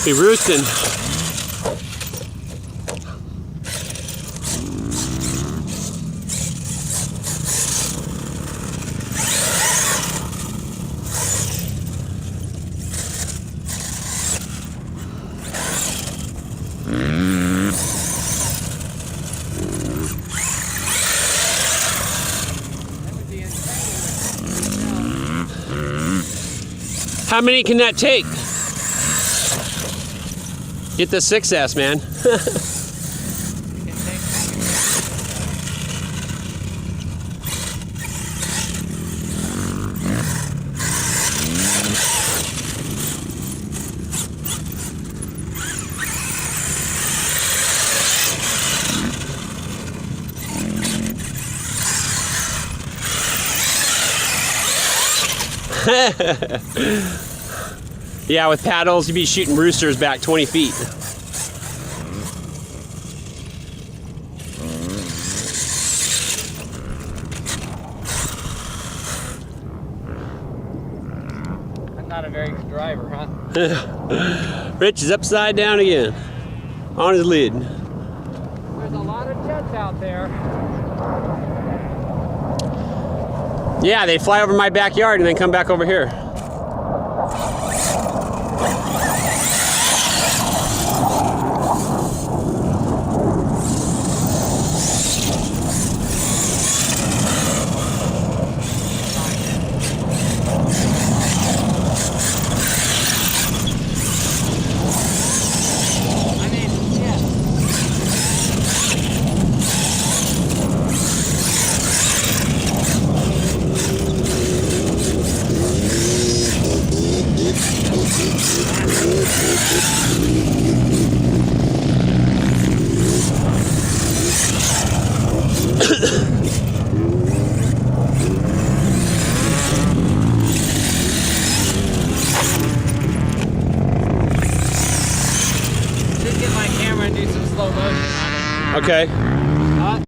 Be roosting. How many can that take? Get the 6S, man. Yeah, with paddles, you'd be shooting roosters back 20 feet. I'm not a very good driver, huh? Rich is upside down again, on his lid. There's a lot of jets out there. Yeah, they fly over my backyard and then come back over here. Just get my camera and do some slow motion on it. Okay.